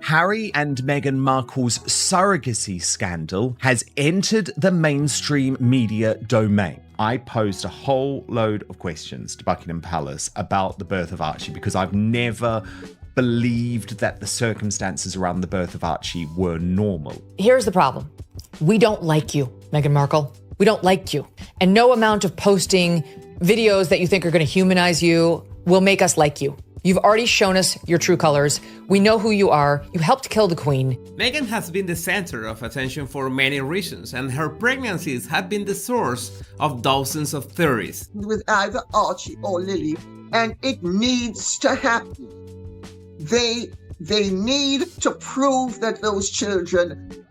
Harry and Meghan Markle's surrogacy scandal has entered the mainstream media domain. I posed a whole load of questions to Buckingham Palace about the birth of Archie because I've never believed that the circumstances around the birth of Archie were normal. Here's the problem. We don't like you, Meghan Markle. We don't like you. And no amount of posting videos that you think are going to humanize you will make us like you. You've already shown us your true colors. We know who you are. You helped kill the Queen. Meghan has been the center of attention for many reasons, and her pregnancies have been the source of dozens of theories. With either Archie or Lily, and it needs to happen. They need to prove that those children,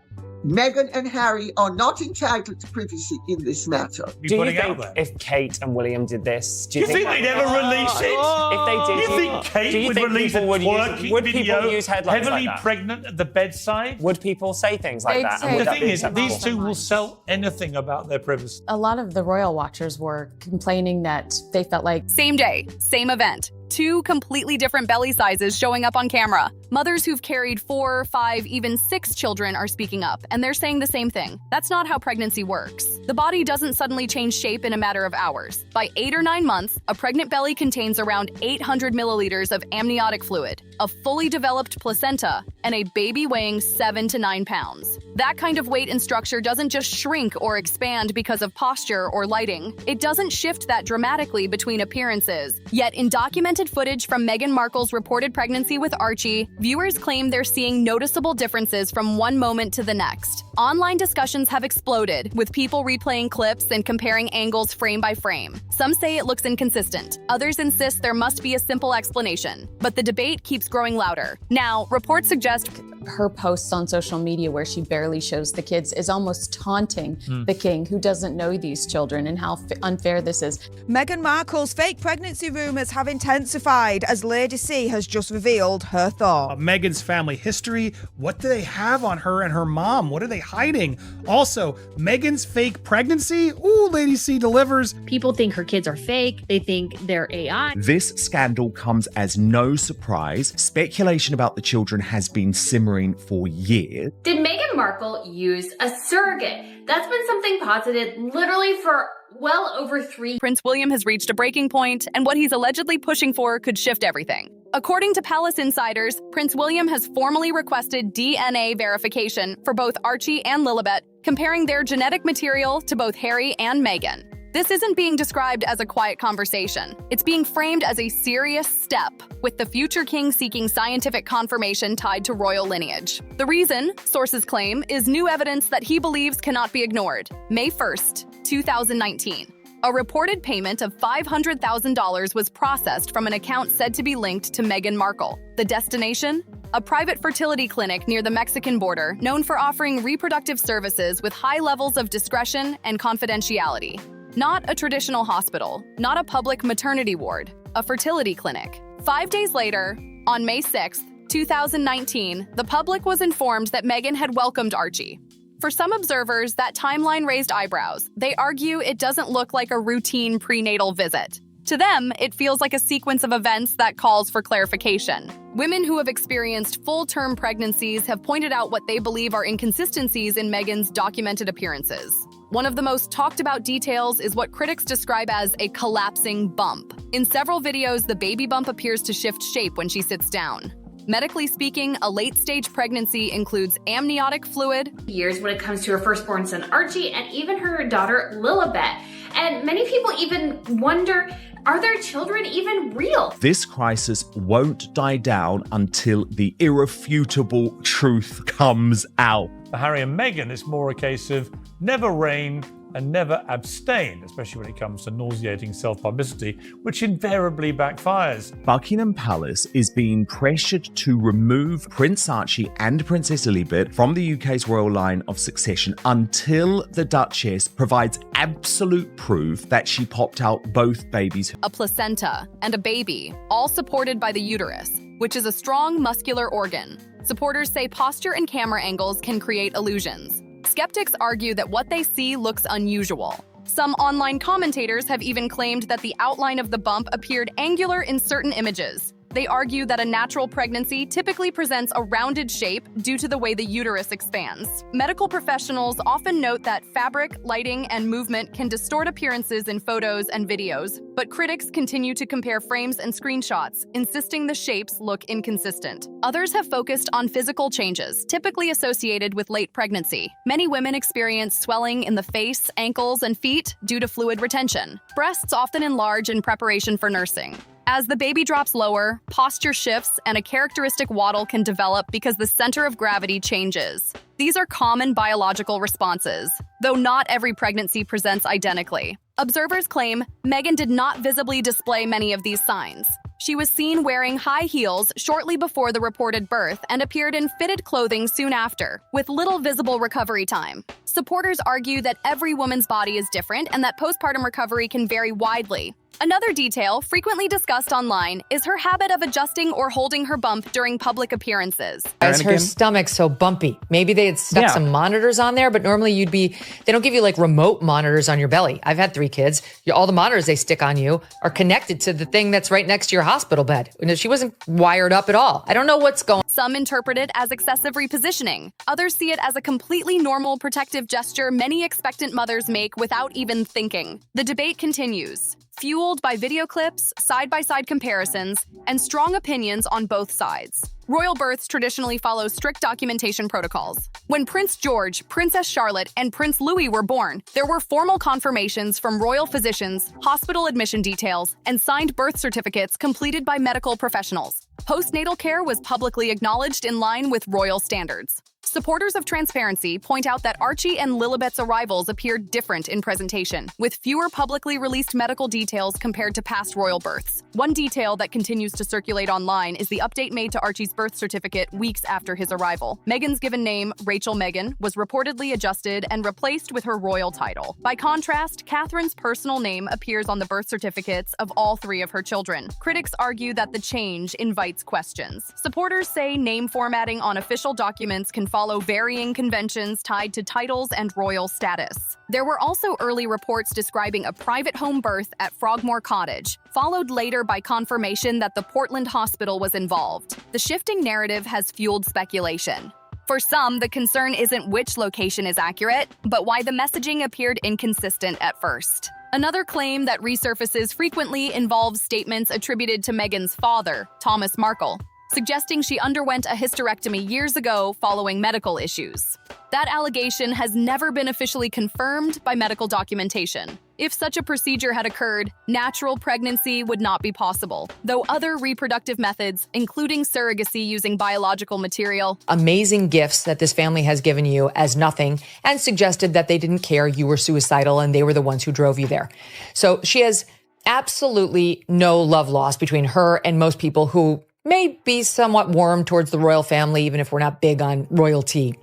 Meghan and Harry, are not entitled to privacy in this matter. Do you think if Kate and William did this, do you think they'd ever release it? If they did, you think Kate would release a twerking video, people use headlines heavily like that? pregnant at the bedside? Would people say things like that? The thing is, these two will sell anything about their privacy. A lot of the royal watchers were complaining that they felt like... Same day, same event. Two completely different belly sizes showing up on camera. Mothers who've carried 4, 5, even 6 children are speaking up, and they're saying the same thing. That's not how pregnancy works. The body doesn't suddenly change shape in a matter of hours. By 8 or 9 months, a pregnant belly contains around 800 milliliters of amniotic fluid, a fully developed placenta, and a baby weighing 7 to 9 pounds. That kind of weight and structure doesn't just shrink or expand because of posture or lighting. It doesn't shift that dramatically between appearances. Yet in documented footage from Meghan Markle's reported pregnancy with Archie, viewers claim they're seeing noticeable differences from one moment to the next. Online discussions have exploded, with people replaying clips and comparing angles frame by frame. Some say it looks inconsistent. Others insist there must be a simple explanation. But the debate keeps growing louder. Now, reports suggest her posts on social media where she barely shows the kids is almost taunting the king, who doesn't know these children, and how unfair this is. Meghan Markle's fake pregnancy rumours have intensified as Lady C has just revealed her thoughts. Meghan's family history, what do they have on her and her mom? What are they hiding? Also, Meghan's fake pregnancy? Ooh, Lady C delivers. People think her kids are fake. They think they're AI. This scandal comes as no surprise. Speculation about the children has been simmering for years. Did Meghan Markle use a surrogate? That's been something posited literally for well over 3 Prince William has reached a breaking point, and what he's allegedly pushing for could shift everything. According to palace insiders, Prince William has formally requested DNA verification for both Archie and Lilibet, comparing their genetic material to both Harry and Meghan. This isn't being described as a quiet conversation. It's being framed as a serious step, with the future king seeking scientific confirmation tied to royal lineage. The reason, sources claim, is new evidence that he believes cannot be ignored. May 1st, 2019. A reported payment of $500,000 was processed from an account said to be linked to Meghan Markle. The destination? A private fertility clinic near the Mexican border, known for offering reproductive services with high levels of discretion and confidentiality. Not a traditional hospital, not a public maternity ward, a fertility clinic. 5 days later, on May 6, 2019, the public was informed that Meghan had welcomed Archie. For some observers, that timeline raised eyebrows. They argue it doesn't look like a routine prenatal visit. To them, it feels like a sequence of events that calls for clarification. Women who have experienced full-term pregnancies have pointed out what they believe are inconsistencies in Meghan's documented appearances. One of the most talked about details is what critics describe as a collapsing bump. In several videos, the baby bump appears to shift shape when she sits down. Medically speaking, a late-stage pregnancy includes amniotic fluid, years when it comes to her firstborn son Archie and even her daughter Lilibet. And many people even wonder, are their children even real? This crisis won't die down until the irrefutable truth comes out. For Harry and Meghan, it's more a case of never reign and never abstain, especially when it comes to nauseating self-publicity, which invariably backfires. Buckingham Palace is being pressured to remove Prince Archie and Princess Lilibet from the UK's royal line of succession until the Duchess provides absolute proof that she popped out both babies. a placenta, and a baby, all supported by the uterus, which is a strong muscular organ. Supporters say posture and camera angles can create illusions. Skeptics argue that what they see looks unusual. Some online commentators have even claimed that the outline of the bump appeared angular in certain images. They argue that a natural pregnancy typically presents a rounded shape due to the way the uterus expands. Medical professionals often note that fabric, lighting, and movement can distort appearances in photos and videos, but critics continue to compare frames and screenshots, insisting the shapes look inconsistent. Others have focused on physical changes, typically associated with late pregnancy. Many women experience swelling in the face, ankles, and feet due to fluid retention. Breasts often enlarge in preparation for nursing. As the baby drops lower, posture shifts and a characteristic waddle can develop because the center of gravity changes. These are common biological responses, though not every pregnancy presents identically. Observers claim Meghan did not visibly display many of these signs. She was seen wearing high heels shortly before the reported birth and appeared in fitted clothing soon after, with little visible recovery time. Supporters argue that every woman's body is different and that postpartum recovery can vary widely. Another detail frequently discussed online is her habit of adjusting or holding her bump during public appearances. Is her stomach so bumpy? Maybe they had stuck some monitors on there, but normally they don't give you like remote monitors on your belly. I've had 3 kids. All the monitors they stick on you are connected to the thing that's right next to your hospital bed. She wasn't wired up at all. I don't know what's going on. Some interpret it as excessive repositioning. Others see it as a completely normal protective gesture many expectant mothers make without even thinking. The debate continues, fueled by video clips, side-by-side comparisons, and strong opinions on both sides. Royal births traditionally follow strict documentation protocols. When Prince George, Princess Charlotte, and Prince Louis were born, there were formal confirmations from royal physicians, hospital admission details, and signed birth certificates completed by medical professionals. Postnatal care was publicly acknowledged in line with royal standards. Supporters of transparency point out that Archie and Lilibet's arrivals appeared different in presentation, with fewer publicly released medical details compared to past royal births. One detail that continues to circulate online is the update made to Archie's birth certificate weeks after his arrival. Meghan's given name, Rachel Meghan, was reportedly adjusted and replaced with her royal title. By contrast, Catherine's personal name appears on the birth certificates of all 3 of her children. Critics argue that the change invites questions. Supporters say name formatting on official documents can follow varying conventions tied to titles and royal status. There were also early reports describing a private home birth at Frogmore Cottage, followed later by confirmation that the Portland hospital was involved. The shifting narrative has fueled speculation. For some, the concern isn't which location is accurate, but why the messaging appeared inconsistent at first. Another claim that resurfaces frequently involves statements attributed to Meghan's father, Thomas Markle, suggesting she underwent a hysterectomy years ago following medical issues. That allegation has never been officially confirmed by medical documentation. If such a procedure had occurred, natural pregnancy would not be possible, though other reproductive methods, including surrogacy using biological material, amazing gifts that this family has given you as nothing, and suggested that they didn't care you were suicidal and they were the ones who drove you there. So she has absolutely no love lost between her and most people who may be somewhat warm towards the royal family, even if we're not big on royalty.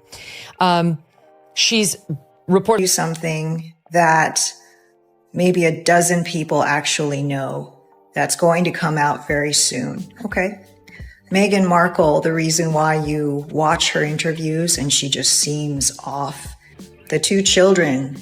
She's reported something that maybe a dozen people actually know that's going to come out very soon. Okay. Meghan Markle, the reason why you watch her interviews and she just seems off. The 2 children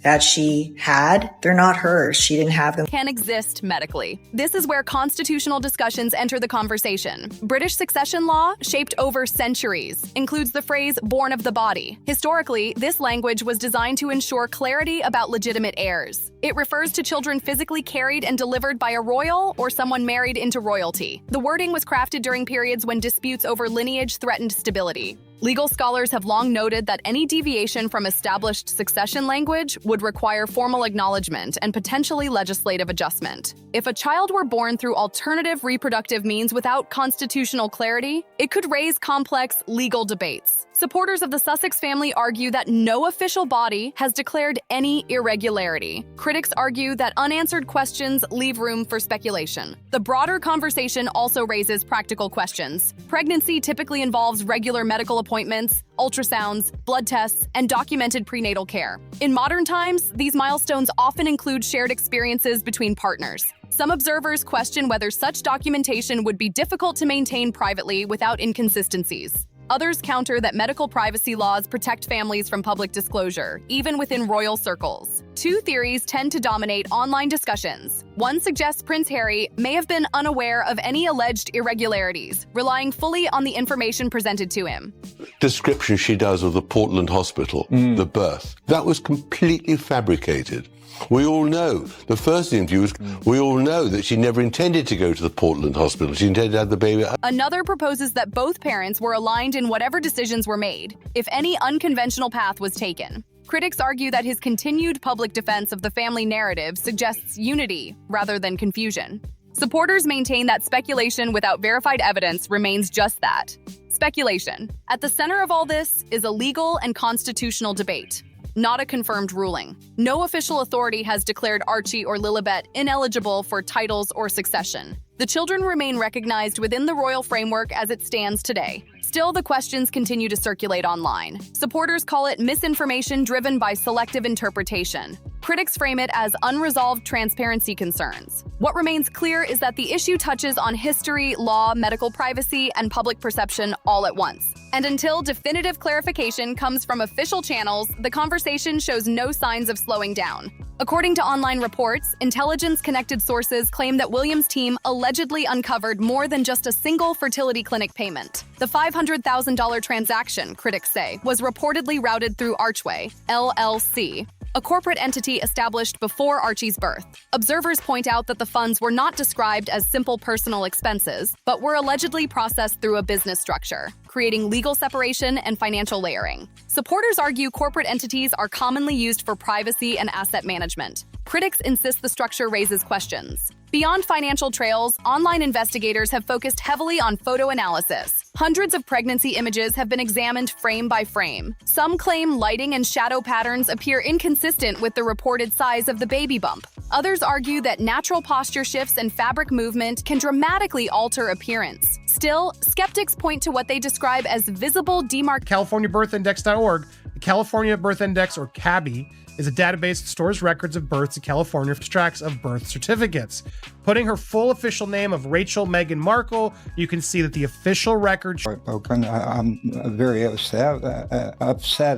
that she had, they're not hers. She didn't have them. Can exist medically. This is where constitutional discussions enter the conversation. British succession law, shaped over centuries, includes the phrase born of the body. Historically, this language was designed to ensure clarity about legitimate heirs. It refers to children physically carried and delivered by a royal or someone married into royalty. The wording was crafted during periods when disputes over lineage threatened stability. Legal scholars have long noted that any deviation from established succession language would require formal acknowledgement and potentially legislative adjustment. If a child were born through alternative reproductive means without constitutional clarity, it could raise complex legal debates. Supporters of the Sussex family argue that no official body has declared any irregularity. Critics argue that unanswered questions leave room for speculation. The broader conversation also raises practical questions. Pregnancy typically involves regular medical appointments, ultrasounds, blood tests, and documented prenatal care. In modern times, these milestones often include shared experiences between partners. Some observers question whether such documentation would be difficult to maintain privately without inconsistencies. Others counter that medical privacy laws protect families from public disclosure, even within royal circles. Two theories tend to dominate online discussions. One suggests Prince Harry may have been unaware of any alleged irregularities, relying fully on the information presented to him. Description she does of the Portland hospital, the birth, that was completely fabricated. We all know, the first interview was, we all know that she never intended to go to the Portland hospital. She intended to have the baby. Another proposes that both parents were aligned in whatever decisions were made, if any unconventional path was taken. Critics argue that his continued public defense of the family narrative suggests unity rather than confusion. Supporters maintain that speculation without verified evidence remains just that, speculation. At the center of all this is a legal and constitutional debate, not a confirmed ruling. No official authority has declared Archie or Lilibet ineligible for titles or succession. The children remain recognized within the royal framework as it stands today. Still, the questions continue to circulate online. Supporters call it misinformation driven by selective interpretation. Critics frame it as unresolved transparency concerns. What remains clear is that the issue touches on history, law, medical privacy, and public perception all at once. And until definitive clarification comes from official channels, the conversation shows no signs of slowing down. According to online reports, intelligence-connected sources claim that William's team allegedly uncovered more than just a single fertility clinic payment. The $500,000 transaction, critics say, was reportedly routed through Archway, LLC, a corporate entity established before Archie's birth. Observers point out that the funds were not described as simple personal expenses, but were allegedly processed through a business structure, creating legal separation and financial layering. Supporters argue corporate entities are commonly used for privacy and asset management. Critics insist the structure raises questions. Beyond financial trails, online investigators have focused heavily on photo analysis. Hundreds of pregnancy images have been examined frame by frame. Some claim lighting and shadow patterns appear inconsistent with the reported size of the baby bump. Others argue that natural posture shifts and fabric movement can dramatically alter appearance. Still, skeptics point to what they describe as visible CaliforniaBirthIndex.org. The California Birth Index, or CABI, is a database that stores records of births in California, extracts of birth certificates. Putting her full official name of Rachel Meghan Markle, you can see that the official record. I'm very upset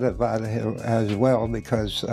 about it as well, because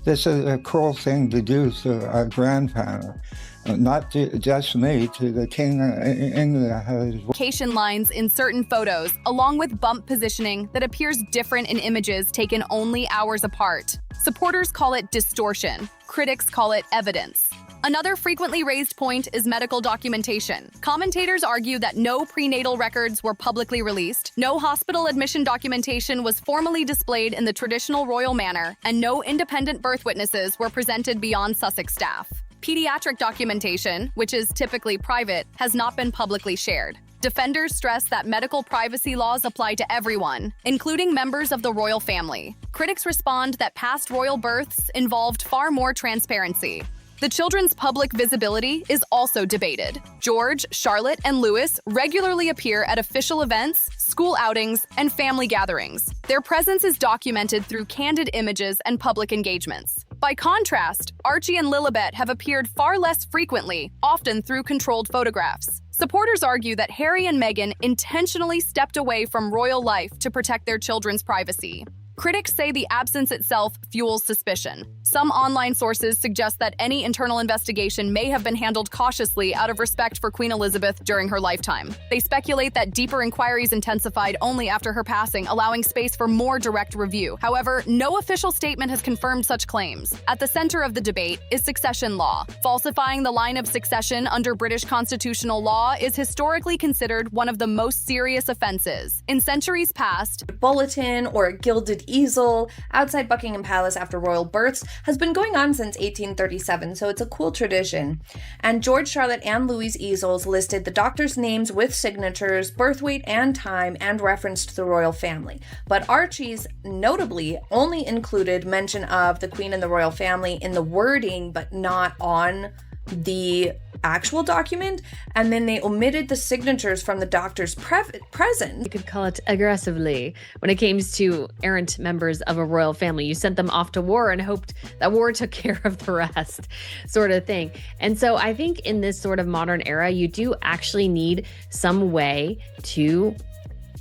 this is a cruel thing to do to a grandparent. Not to just me, to the King of England. Location lines in certain photos, along with bump positioning that appears different in images taken only hours apart. Supporters call it distortion. Critics call it evidence. Another frequently raised point is medical documentation. Commentators argue that no prenatal records were publicly released, no hospital admission documentation was formally displayed in the traditional royal manner, and no independent birth witnesses were presented beyond Sussex staff. Pediatric documentation, which is typically private, has not been publicly shared. Defenders stress that medical privacy laws apply to everyone, including members of the royal family. Critics respond that past royal births involved far more transparency. The children's public visibility is also debated. George, Charlotte, and Louis regularly appear at official events, school outings, and family gatherings. Their presence is documented through candid images and public engagements. By contrast, Archie and Lilibet have appeared far less frequently, often through controlled photographs. Supporters argue that Harry and Meghan intentionally stepped away from royal life to protect their children's privacy. Critics say the absence itself fuels suspicion. Some online sources suggest that any internal investigation may have been handled cautiously out of respect for Queen Elizabeth during her lifetime. They speculate that deeper inquiries intensified only after her passing, allowing space for more direct review. However, no official statement has confirmed such claims. At the center of the debate is succession law. Falsifying the line of succession under British constitutional law is historically considered one of the most serious offenses. In centuries past, a bulletin or a gilded easel outside Buckingham Palace after royal births has been going on since 1837, so it's a cool tradition. And George, Charlotte, and Louis' easels listed the doctors' names with signatures, birth weight and time, and referenced the royal family. But Archie's notably only included mention of the Queen and the royal family in the wording, but not on the actual document, and then they omitted the signatures from the doctors present. You could call it aggressively. When it came to errant members of a royal family, you sent them off to war and hoped that war took care of the rest, sort of thing. And so I think in this sort of modern era, you do actually need some way to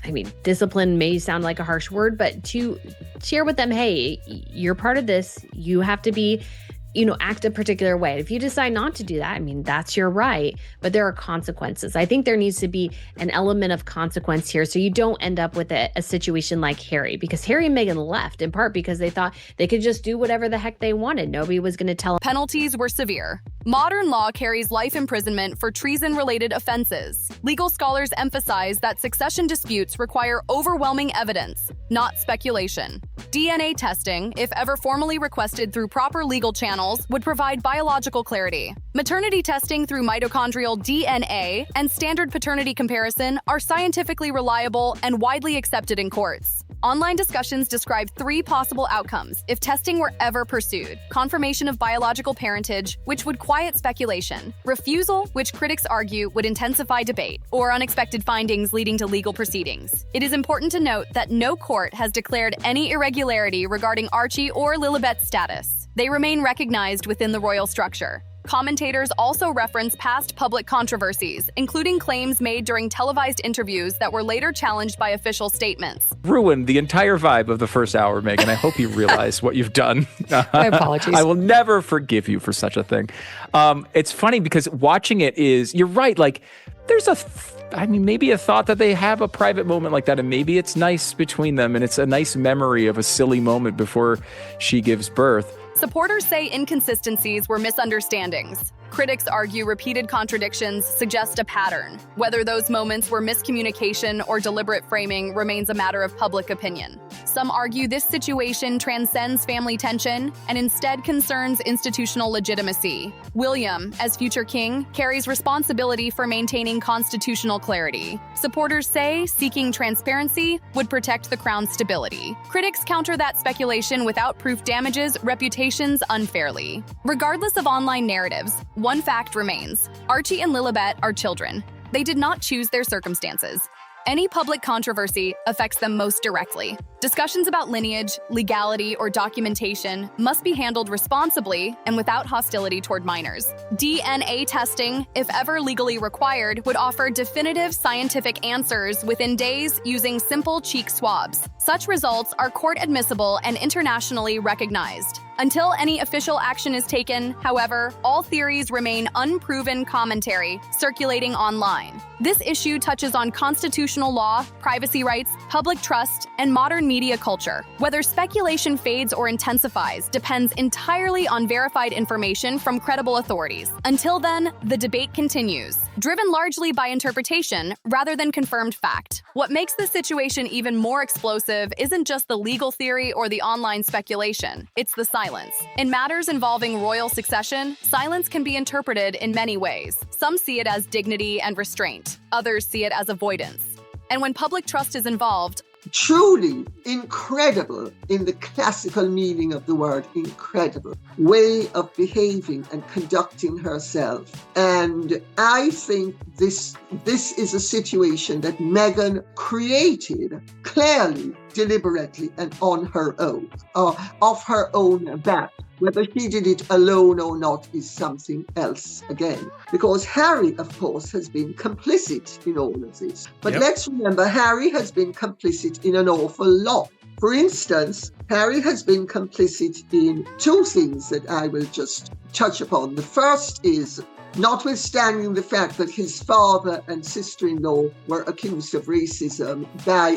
I mean, discipline may sound like a harsh word, but to share with them, hey, you're part of this. You have to be, act a particular way. If you decide not to do that, I mean, that's your right, but there are consequences. I think there needs to be an element of consequence here so you don't end up with a situation like Harry, because Harry and Meghan left in part because they thought they could just do whatever the heck they wanted. Nobody was going to tell them. Penalties were severe. Modern law carries life imprisonment for treason-related offenses. Legal scholars emphasize that succession disputes require overwhelming evidence, not speculation. DNA testing, if ever formally requested through proper legal channels, would provide biological clarity. Maternity testing through mitochondrial DNA and standard paternity comparison are scientifically reliable and widely accepted in courts. Online discussions describe 3 possible outcomes if testing were ever pursued: confirmation of biological parentage, which would quiet speculation; refusal, which critics argue would intensify debate; or unexpected findings leading to legal proceedings. It is important to note that no court has declared any irregularity regarding Archie or Lilibet's status. They remain recognized within the royal structure. Commentators also reference past public controversies, including claims made during televised interviews that were later challenged by official statements. Ruined the entire vibe of the first hour, Meghan. I hope you realize what you've done. My apologies. I will never forgive you for such a thing. It's funny because watching it is, you're right, like there's maybe a thought that they have a private moment like that, and maybe it's nice between them, and it's a nice memory of a silly moment before she gives birth. Supporters say inconsistencies were misunderstandings. Critics argue repeated contradictions suggest a pattern. Whether those moments were miscommunication or deliberate framing remains a matter of public opinion. Some argue this situation transcends family tension and instead concerns institutional legitimacy. William, as future king, carries responsibility for maintaining constitutional clarity. Supporters say seeking transparency would protect the crown's stability. Critics counter that speculation without proof damages reputations unfairly. Regardless of online narratives, one fact remains: Archie and Lilibet are children. They did not choose their circumstances. Any public controversy affects them most directly. Discussions about lineage, legality, or documentation must be handled responsibly and without hostility toward minors. DNA testing, if ever legally required, would offer definitive scientific answers within days using simple cheek swabs. Such results are court admissible and internationally recognized. Until any official action is taken, however, all theories remain unproven commentary circulating online. This issue touches on constitutional law, privacy rights, public trust, and modern media culture. Whether speculation fades or intensifies depends entirely on verified information from credible authorities. Until then, the debate continues, driven largely by interpretation rather than confirmed fact. What makes this situation even more explosive isn't just the legal theory or the online speculation, it's the silence. In matters involving royal succession, silence can be interpreted in many ways. Some see it as dignity and restraint. Others see it as avoidance. And when public trust is involved, truly incredible, in the classical meaning of the word incredible, way of behaving and conducting herself. And I think this is a situation that Meghan created clearly, deliberately, and on her own, of her own back. Whether she did it alone or not is something else again. Because Harry, of course, has been complicit in all of this. But let's remember, Harry has been complicit in an awful lot. For instance, Harry has been complicit in 2 things that I will just touch upon. The first is, notwithstanding the fact that his father and sister-in-law were accused of racism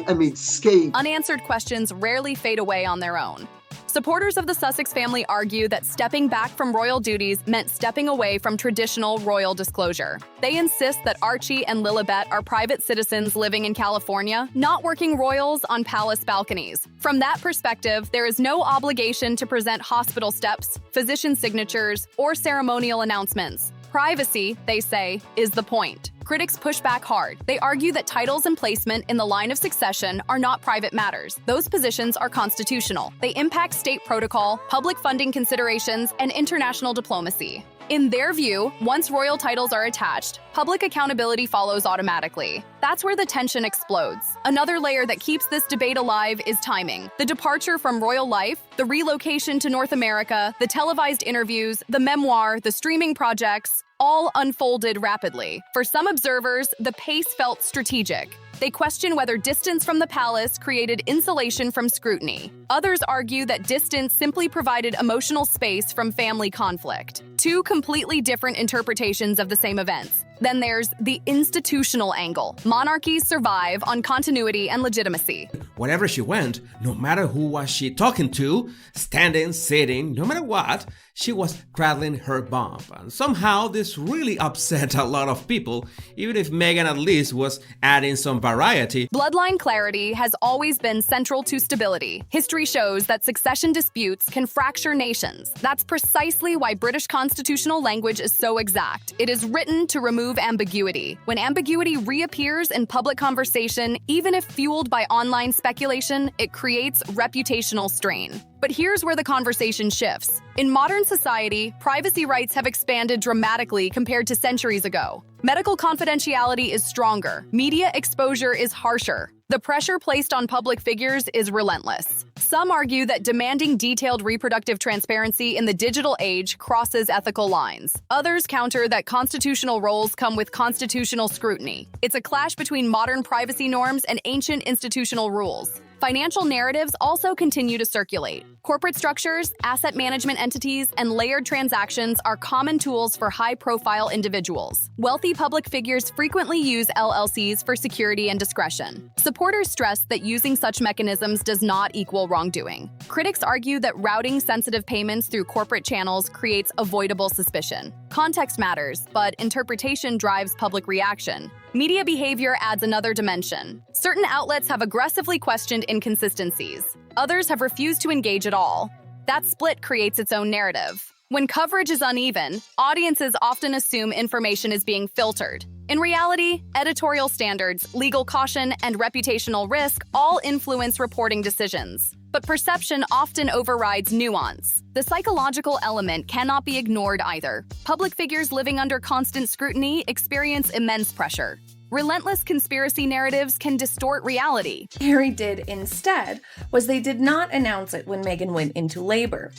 amid scandal. Unanswered questions rarely fade away on their own. Supporters of the Sussex family argue that stepping back from royal duties meant stepping away from traditional royal disclosure. They insist that Archie and Lilibet are private citizens living in California, not working royals on palace balconies. From that perspective, there is no obligation to present hospital steps, physician signatures, or ceremonial announcements. Privacy, they say, is the point. Critics push back hard. They argue that titles and placement in the line of succession are not private matters. Those positions are constitutional. They impact state protocol, public funding considerations, and international diplomacy. In their view, once royal titles are attached, public accountability follows automatically. That's where the tension explodes. Another layer that keeps this debate alive is timing. The departure from royal life, the relocation to North America, the televised interviews, the memoir, the streaming projects, all unfolded rapidly. For some observers, the pace felt strategic. They question whether distance from the palace created insulation from scrutiny. Others argue that distance simply provided emotional space from family conflict. Two completely different interpretations of the same events. Then there's the institutional angle. Monarchies survive on continuity and legitimacy. Wherever she went, no matter who was she talking to, standing, sitting, no matter what, she was cradling her bomb. And somehow this really upset a lot of people, even if Meghan at least was adding some variety. Bloodline clarity has always been central to stability. History shows that succession disputes can fracture nations. That's precisely why British constitutional language is so exact. It is written to remove ambiguity. When ambiguity reappears in public conversation, even if fueled by online speculation, it creates reputational strain. But here's where the conversation shifts. In modern society, privacy rights have expanded dramatically compared to centuries ago. Medical confidentiality is stronger. Media exposure is harsher. The pressure placed on public figures is relentless. Some argue that demanding detailed reproductive transparency in the digital age crosses ethical lines. Others counter that constitutional roles come with constitutional scrutiny. It's a clash between modern privacy norms and ancient institutional rules. Financial narratives also continue to circulate. Corporate structures, asset management entities, and layered transactions are common tools for high-profile individuals. Wealthy public figures frequently use LLCs for security and discretion. Supporters stress that using such mechanisms does not equal wrongdoing. Critics argue that routing sensitive payments through corporate channels creates avoidable suspicion. Context matters, but interpretation drives public reaction. Media behavior adds another dimension. Certain outlets have aggressively questioned inconsistencies. Others have refused to engage at all. That split creates its own narrative. When coverage is uneven, audiences often assume information is being filtered. In reality, editorial standards, legal caution, and reputational risk all influence reporting decisions. But perception often overrides nuance. The psychological element cannot be ignored either. Public figures living under constant scrutiny experience immense pressure. Relentless conspiracy narratives can distort reality. Harry did instead was they did not announce it when Meghan went into labor,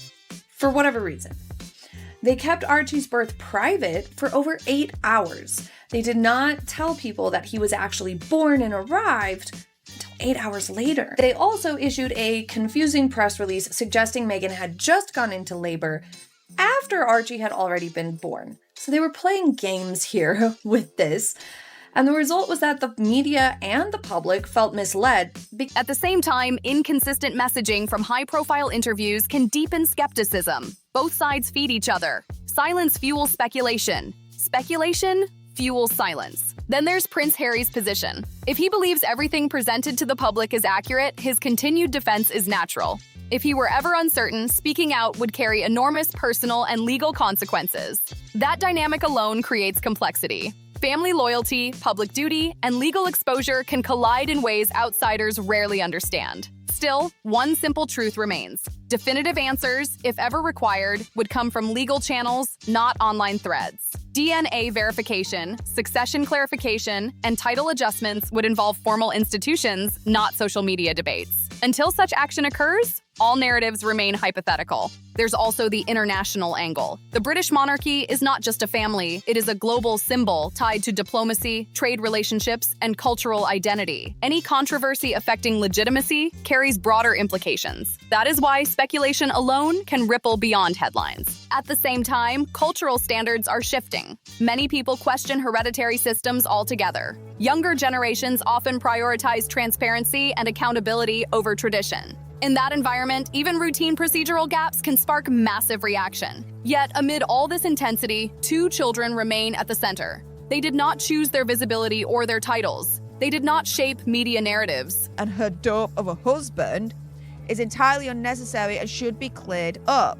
for whatever reason. They kept Archie's birth private for over 8 hours. They did not tell people that he was actually born and arrived until 8 hours later. They also issued a confusing press release suggesting Meghan had just gone into labor after Archie had already been born. So they were playing games here with this. And the result was that the media and the public felt misled. At the same time, inconsistent messaging from high-profile interviews can deepen skepticism. Both sides feed each other. Silence fuels speculation. Speculation fuels silence. Then there's Prince Harry's position. If he believes everything presented to the public is accurate, his continued defense is natural. If he were ever uncertain, speaking out would carry enormous personal and legal consequences. That dynamic alone creates complexity. Family loyalty, public duty, and legal exposure can collide in ways outsiders rarely understand. Still, one simple truth remains. Definitive answers, if ever required, would come from legal channels, not online threads. DNA verification, succession clarification, and title adjustments would involve formal institutions, not social media debates. Until such action occurs, all narratives remain hypothetical. There's also the international angle. The British monarchy is not just a family, it is a global symbol tied to diplomacy, trade relationships, and cultural identity. Any controversy affecting legitimacy carries broader implications. That is why speculation alone can ripple beyond headlines. At the same time, cultural standards are shifting. Many people question hereditary systems altogether. Younger generations often prioritize transparency and accountability over tradition. In that environment, even routine procedural gaps can spark massive reaction. Yet, amid all this intensity, 2 children remain at the center. They did not choose their visibility or their titles. They did not shape media narratives. And her dope of a husband is entirely unnecessary and should be cleared up.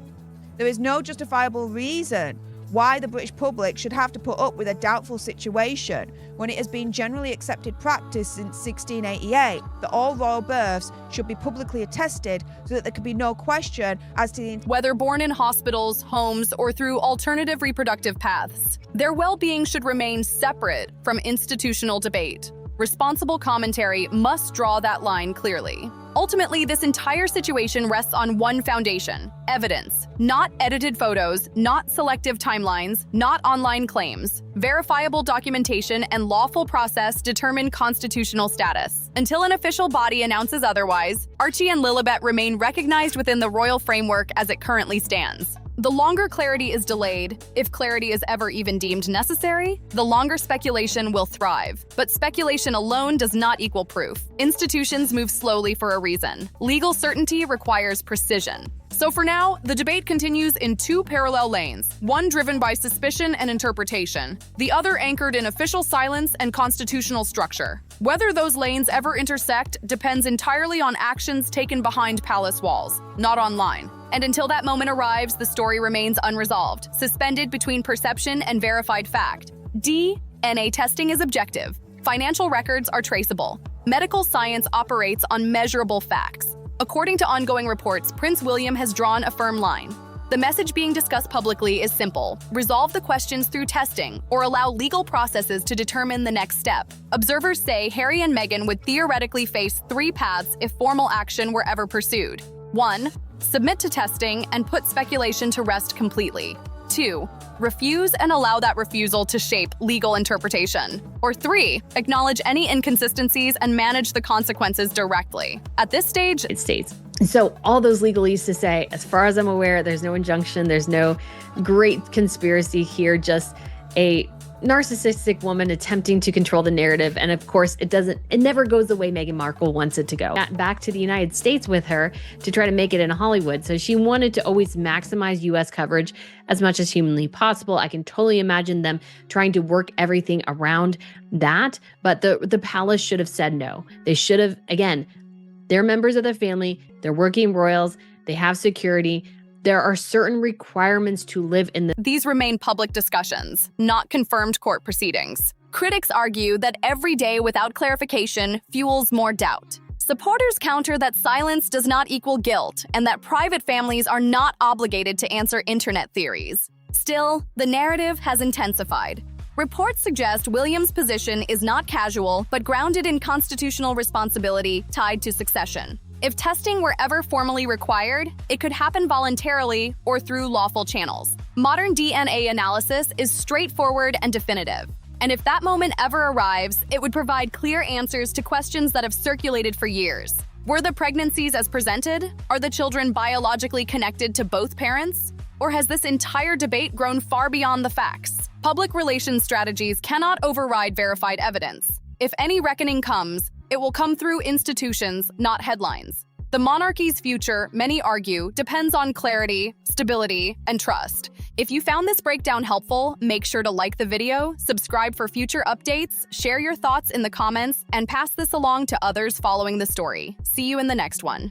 There is no justifiable reason why the British public should have to put up with a doubtful situation when it has been generally accepted practice since 1688 that all royal births should be publicly attested so that there can be no question as to whether born in hospitals, homes, or through alternative reproductive paths. Their well-being should remain separate from institutional debate. Responsible commentary must draw that line clearly. Ultimately, this entire situation rests on one foundation: evidence. Not edited photos, not selective timelines, not online claims. Verifiable documentation and lawful process determine constitutional status. Until an official body announces otherwise, Archie and Lilibet remain recognized within the royal framework as it currently stands. The longer clarity is delayed, if clarity is ever even deemed necessary, the longer speculation will thrive. But speculation alone does not equal proof. Institutions move slowly for a reason. Legal certainty requires precision. So for now, the debate continues in two parallel lanes, one driven by suspicion and interpretation, the other anchored in official silence and constitutional structure. Whether those lanes ever intersect depends entirely on actions taken behind palace walls, not online. And until that moment arrives, the story remains unresolved, suspended between perception and verified fact. DNA testing is objective. Financial records are traceable. Medical science operates on measurable facts. According to ongoing reports, Prince William has drawn a firm line. The message being discussed publicly is simple: resolve the questions through testing or allow legal processes to determine the next step. Observers say Harry and Meghan would theoretically face three paths if formal action were ever pursued. 1. Submit to testing and put speculation to rest completely. 2. Refuse and allow that refusal to shape legal interpretation. Or 3. Acknowledge any inconsistencies and manage the consequences directly. At this stage, it states. So all those legalese to say, as far as I'm aware, there's no injunction, there's no great conspiracy here, just a narcissistic woman attempting to control the narrative. And of course, it never goes the way Meghan Markle wants it to go. Back to the United States with her to try to make it in Hollywood. So she wanted to always maximize US coverage as much as humanly possible. I can totally imagine them trying to work everything around that. But the palace should have said no. They should have, again, they're members of the family, they're working royals, they have security. There are certain requirements to live in the... These remain public discussions, not confirmed court proceedings. Critics argue that every day without clarification fuels more doubt. Supporters counter that silence does not equal guilt and that private families are not obligated to answer internet theories. Still, the narrative has intensified. Reports suggest William's position is not casual, but grounded in constitutional responsibility tied to succession. If testing were ever formally required, it could happen voluntarily or through lawful channels. Modern DNA analysis is straightforward and definitive. And if that moment ever arrives, it would provide clear answers to questions that have circulated for years. Were the pregnancies as presented? Are the children biologically connected to both parents? Or has this entire debate grown far beyond the facts? Public relations strategies cannot override verified evidence. If any reckoning comes, it will come through institutions, not headlines. The monarchy's future, many argue, depends on clarity, stability, and trust. If you found this breakdown helpful, make sure to like the video, subscribe for future updates, share your thoughts in the comments, and pass this along to others following the story. See you in the next one.